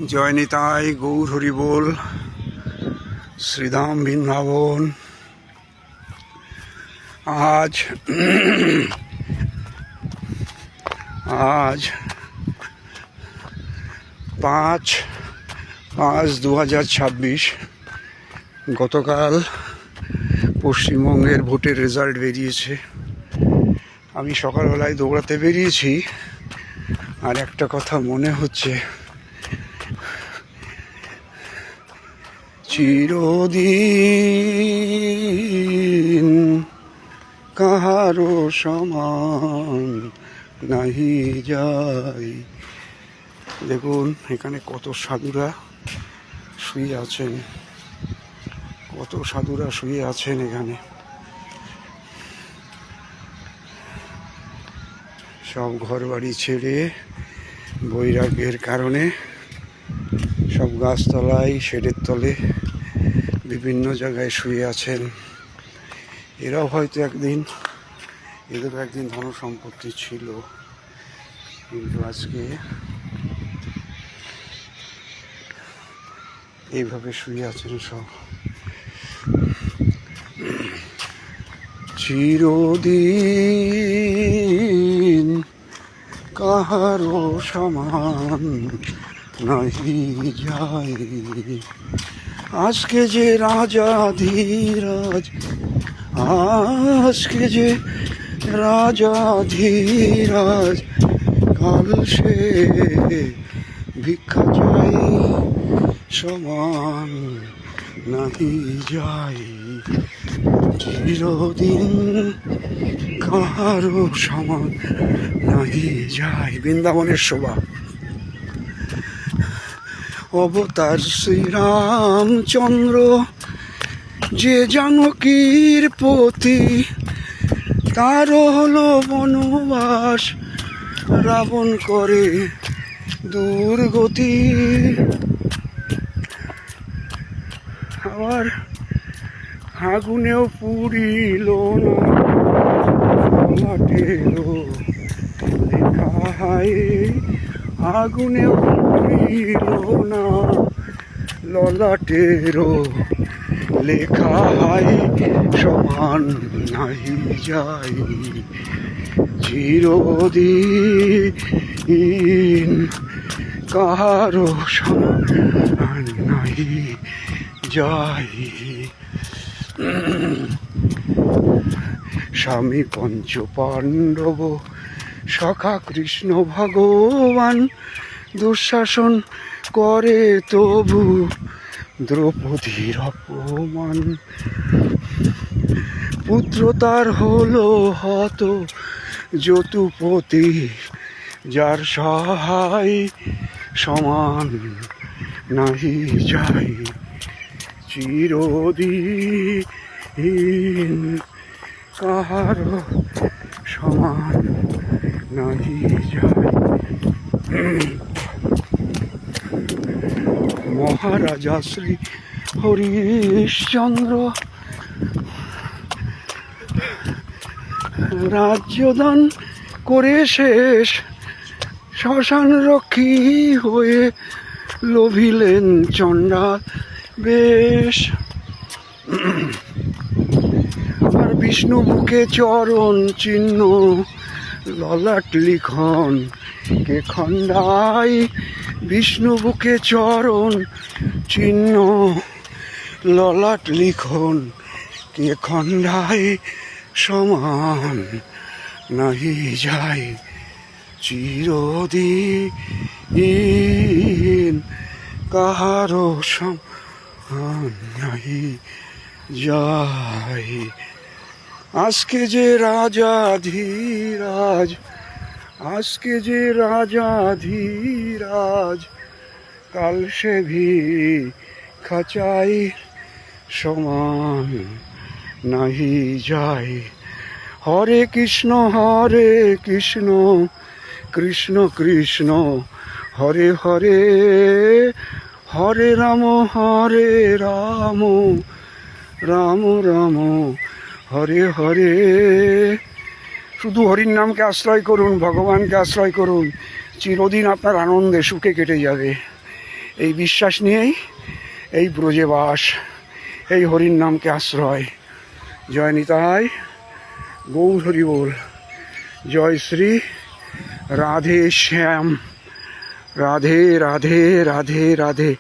জয় নিতাই গৌর হরি বল। শ্রীধাম বৃন্দাবন। আজ আজ 5/5/2026। গতকাল পশ্চিমবঙ্গের ভোটের রেজাল্ট বেরিয়েছে। আমি সকালবেলায় দৌড়াতে বেরিয়েছি, আর একটা কথা মনে হচ্ছে, চিরদিন কাহারো সমান নাহি যাই। দেখুন এখানে কত সাধুরা শুয়ে আছেন, কত সাধুরা শুয়ে আছেন এখানে। সব ঘর বাড়ি ছেড়ে বৈরাগ্যের কারণে সব গাছতলায়, শেডের তলে, বিভিন্ন জায়গায় শুয়ে আছেন। এরাও হয়তো এদেরও একদিন ধন সম্পত্তি ছিল, কিন্তু আজকে এইভাবে শুয়ে আছেন সব। চিরদিন কাহারো সমান নাহি যাই। আজকে যে রাজাধিরাজ, আজকে যে রাজাধিরাজ, কাল সে ভিক্ষা চাই সমান নাহি যাই। চিরদিন কাহারো সমান নাহি যাই। বৃন্দাবনের শোভা। অবতার শ্রীরামচন্দ্র যে জানকীর পতি, তারও হলো বনবাস, রাবণ করে দুর্গতি। আবার আগুনেও পুড়িল না ললাটেরও লেখায়, আগুনেও পুড়িল না ললাটেরও লেখায়, সমান নাহি যাই। চিরদিন কাহারো সমান নাহি যাই। স্বামী পঞ্চ পাণ্ডব, সখা কৃষ্ণ ভগবান, দুঃশাসন করে তবু দ্রৌপদীর অপমান। পুত্র তার হলো হত যতুপতি, যার সহায় সমান নাহি যাই। চিরদিন কাহারো সমান নাহি যাই। মহারাজা শ্রী হরিশ্চন্দ্র রাজ্যদান করে শেষ, শ্মশান রক্ষী হয়ে লোভিলেন চণ্ডাল বেশ। আর বিষ্ণু বুকে চরণ চিহ্ন, ললাট লিখন কে খণ্ডাই। বিষ্ণু বুকে চরণ চিহ্ন, ললাট লিখন কে খণ্ডাই, সমান নাহি যাই। চিরদিন কাহারো সমান নাহি যাই। আজকে যে রাজাধিরাজ, আজকে যে রাজাধিরাজ, কাল সে ভিক্ষা চাই, সমান নাহি যাই। হরে কৃষ্ণ কৃষ্ণ কৃষ্ণ হরে হরে, হরে রাম রাম রাম হরে হরে। শুধু হরির নামকে আশ্রয় করুন, ভগবানকে আশ্রয় করুন, চিরদিন আপনার আনন্দে সুখে কেটে যাবে। এই বিশ্বাস নিয়েই এই ব্রজে বাস, এই হরির নামকে আশ্রয়। জয় নিতাই, গৌর হরি বল, জয় শ্রী রাধে শ্যাম, রাধে রাধে রাধে রাধে।